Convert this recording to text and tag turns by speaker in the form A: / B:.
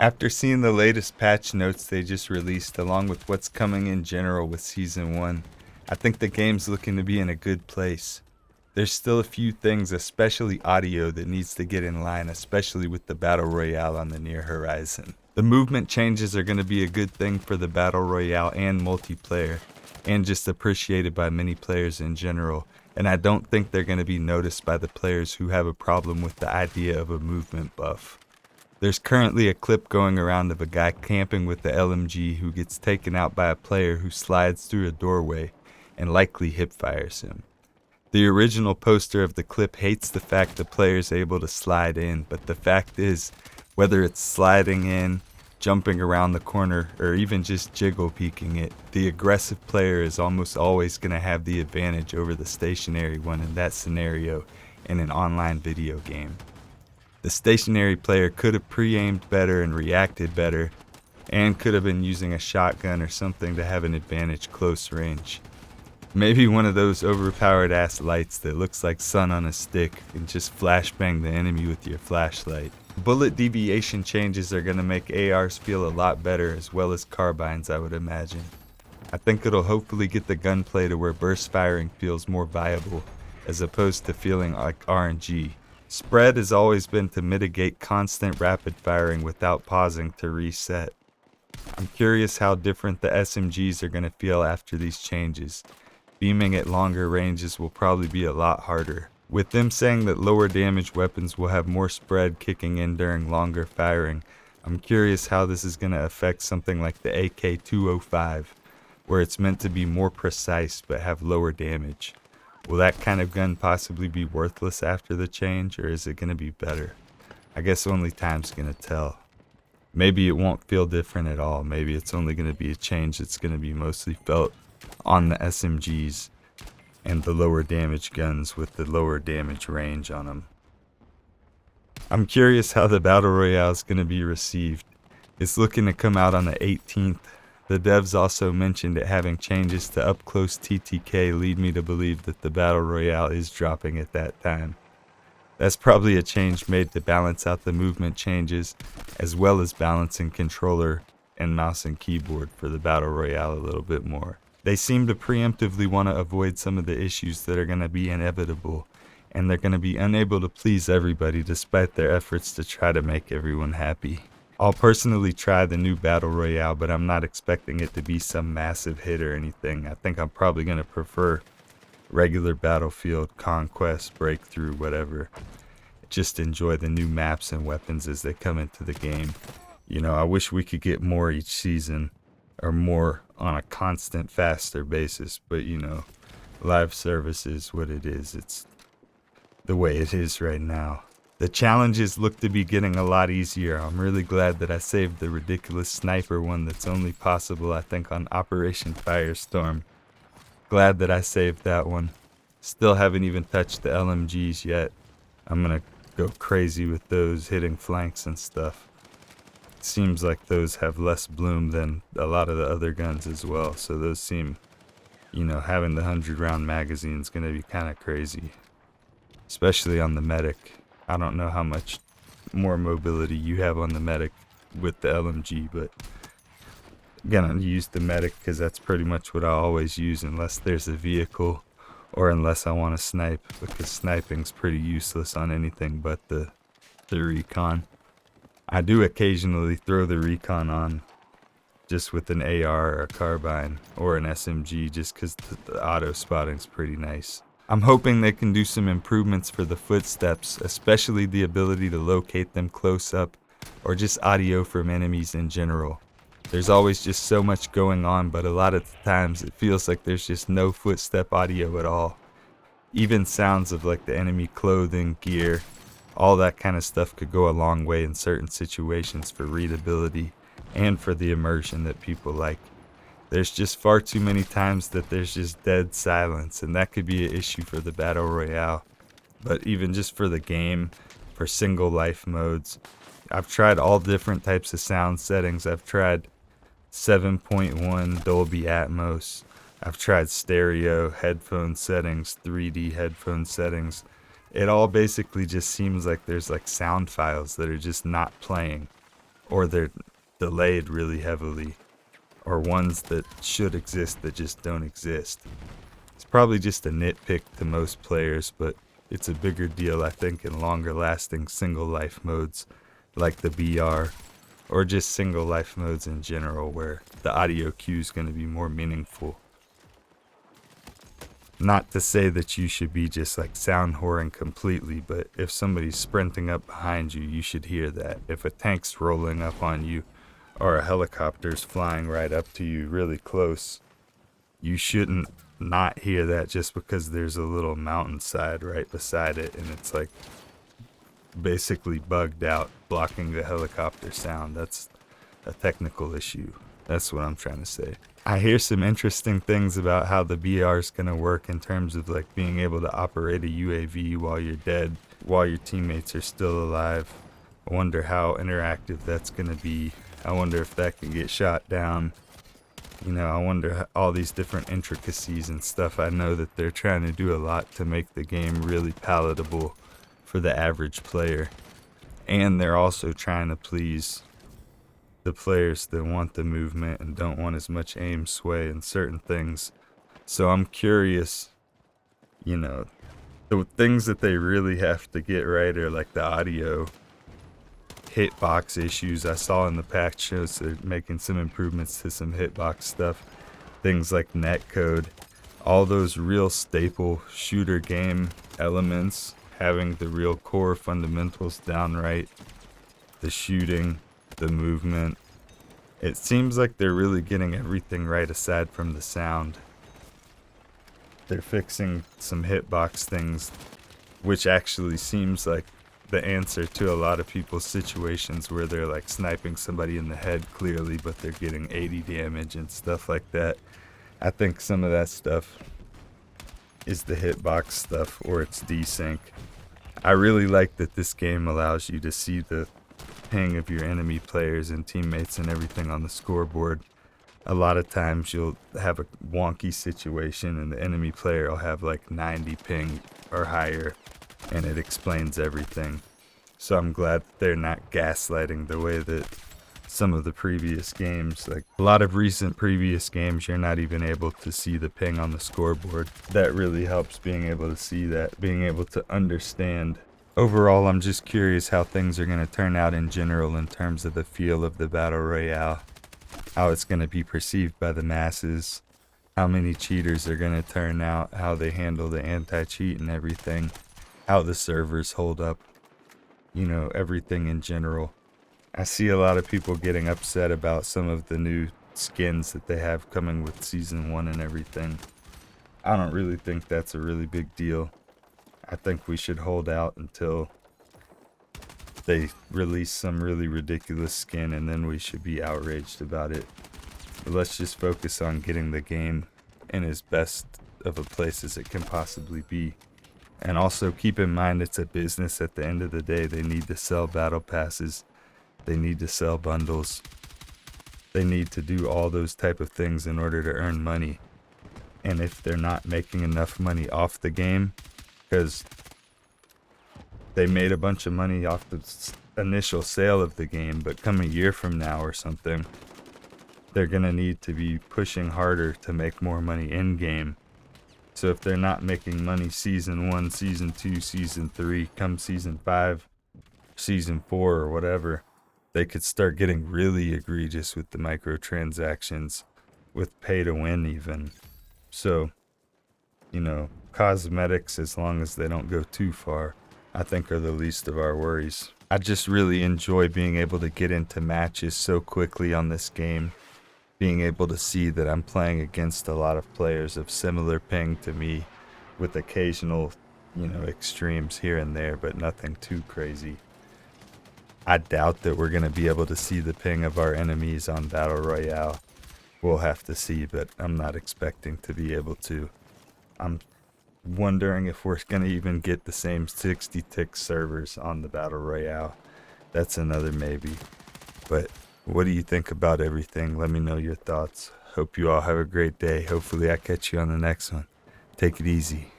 A: After seeing the latest patch notes they just released, along with what's coming in general with Season 1, I think the game's looking to be in a good place. There's still a few things, especially audio, that needs to get in line, especially with the Battle Royale on the near horizon. The movement changes are going to be a good thing for the Battle Royale and multiplayer, and just appreciated by many players in general, and I don't think they're going to be noticed by the players who have a problem with the idea of a movement buff. There's currently a clip going around of a guy camping with the LMG who gets taken out by a player who slides through a doorway and likely hipfires him. The original poster of the clip hates the fact the player is able to slide in, but the fact is, whether it's sliding in, jumping around the corner, or even just jiggle peeking it, the aggressive player is almost always going to have the advantage over the stationary one in that scenario in an online video game. The stationary player could have pre-aimed better and reacted better, and could have been using a shotgun or something to have an advantage close range. Maybe one of those overpowered ass lights that looks like sun on a stick and just flashbang the enemy with your flashlight. Bullet deviation changes are going to make ARs feel a lot better, as well as carbines, I would imagine. I think it'll hopefully get the gunplay to where burst firing feels more viable, as opposed to feeling like RNG. Spread has always been to mitigate constant rapid firing without pausing to reset. I'm curious how different the SMGs are going to feel after these changes. Beaming at longer ranges will probably be a lot harder. With them saying that lower damage weapons will have more spread kicking in during longer firing, I'm curious how this is going to affect something like the AK-205, where it's meant to be more precise but have lower damage. Will that kind of gun possibly be worthless after the change, or is it going to be better? I guess only time's going to tell. Maybe it won't feel different at all. Maybe it's only going to be a change that's going to be mostly felt on the SMGs and the lower damage guns with the lower damage range on them. I'm curious how the Battle Royale is going to be received. It's looking to come out on the 18th. The devs also mentioned it having changes to up close TTK lead me to believe that the Battle Royale is dropping at that time. That's probably a change made to balance out the movement changes, as well as balancing controller and mouse and keyboard for the Battle Royale a little bit more. They seem to preemptively want to avoid some of the issues that are going to be inevitable, and they're going to be unable to please everybody despite their efforts to try to make everyone happy. I'll personally try the new Battle Royale, but I'm not expecting it to be some massive hit or anything. I think I'm probably going to prefer regular Battlefield, Conquest, Breakthrough, whatever. Just enjoy the new maps and weapons as they come into the game. You know, I wish we could get more each season, or more on a constant, faster basis, but you know, live service is what it is. It's the way it is right now. The challenges look to be getting a lot easier. I'm really glad that I saved the ridiculous sniper one that's only possible, I think, on Operation Firestorm. Glad that I saved that one. Still haven't even touched the LMGs yet. I'm gonna go crazy with those, hitting flanks and stuff. Seems like those have less bloom than a lot of the other guns as well, so those seem, you know, having the 100-round magazine is going to be kind of crazy, especially on the medic. I don't know how much more mobility you have on the medic with the LMG, but I'm going to use the medic because that's pretty much what I always use unless there's a vehicle or unless I want to snipe, because sniping's pretty useless on anything but the recon. I do occasionally throw the recon on just with an AR or a carbine or an SMG just because the auto spotting's pretty nice. I'm hoping they can do some improvements for the footsteps, especially the ability to locate them close up or just audio from enemies in general. There's always just so much going on, but a lot of the times it feels like there's just no footstep audio at all. Even sounds of like the enemy clothing, gear, all that kind of stuff could go a long way in certain situations for readability and for the immersion that people like. There's just far too many times that there's just dead silence, and that could be an issue for the Battle Royale. But even just for the game, for single life modes, I've tried all different types of sound settings. I've tried 7.1 Dolby Atmos. I've tried stereo, headphone settings, 3D headphone settings. It all basically just seems like there's like sound files that are just not playing. or they're delayed really heavily, or ones that should exist that just don't exist. It's probably just a nitpick to most players, but it's a bigger deal, I think, in longer lasting single life modes like the BR, or just single life modes in general where the audio cue is going to be more meaningful. Not to say that you should be just like sound whoring completely, but if somebody's sprinting up behind you, you should hear that. If a tank's rolling up on you or a helicopter's flying right up to you really close, you shouldn't not hear that just because there's a little mountainside right beside it and it's like basically bugged out, blocking the helicopter sound. That's a technical issue. That's what I'm trying to say. I hear some interesting things about how the BR is going to work in terms of like being able to operate a UAV while you're dead, while your teammates are still alive. I wonder how interactive that's going to be. I wonder if that can get shot down. You know, I wonder all these different intricacies and stuff. I know that they're trying to do a lot to make the game really palatable for the average player. And they're also trying to please the players that want the movement and don't want as much aim sway and certain things. So I'm curious, you know, the things that they really have to get right are like the audio hitbox issues. I saw in the patch notes they're making some improvements to some hitbox stuff. Things like netcode, all those real staple shooter game elements, having the real core fundamentals down right, the shooting, the movement. It seems like they're really getting everything right aside from the sound. They're fixing some hitbox things, which actually seems like the answer to a lot of people's situations where they're like sniping somebody in the head clearly, but they're getting 80 damage and stuff like that. I think some of that stuff is the hitbox stuff, or it's desync. I really like that this game allows you to see the ping of your enemy players and teammates and everything on the scoreboard. A lot of times you'll have a wonky situation and the enemy player will have like 90 ping or higher, and it explains everything. So I'm glad that they're not gaslighting the way that some of the previous games, like a lot of recent previous games, you're not even able to see the ping on the scoreboard. That really helps, being able to see that, being able to understand. Overall, I'm just curious how things are going to turn out in general in terms of the feel of the Battle Royale, how it's going to be perceived by the masses, how many cheaters are going to turn out, how they handle the anti-cheat and everything, how the servers hold up, you know, everything in general. I see a lot of people getting upset about some of the new skins that they have coming with Season 1 and everything. I don't really think that's a really big deal. I think we should hold out until they release some really ridiculous skin, and then we should be outraged about it. But let's just focus on getting the game in as best of a place as it can possibly be. And also keep in mind it's a business at the end of the day. They need to sell battle passes. They need to sell bundles. They need to do all those type of things in order to earn money. And if they're not making enough money off the game, because they made a bunch of money off the initial sale of the game, but come a year from now or something, they're going to need to be pushing harder to make more money in game. So if they're not making money Season 1, Season 2, Season 3, come Season 5, Season 4 or whatever, they could start getting really egregious with the microtransactions, with pay to win even. So, you know, cosmetics, as long as they don't go too far, I think are the least of our worries. I just really enjoy being able to get into matches so quickly on this game, being able to see that I'm playing against a lot of players of similar ping to me, with occasional, you know, extremes here and there, but nothing too crazy. I doubt that we're going to be able to see the ping of our enemies on Battle Royale. We'll have to see, but I'm not expecting to be able to. I'm wondering if we're going to even get the same 60 tick servers on the Battle Royale. That's another maybe. But what do you think about everything? Let me know your thoughts. Hope you all have a great day. Hopefully I catch you on the next one. Take it easy.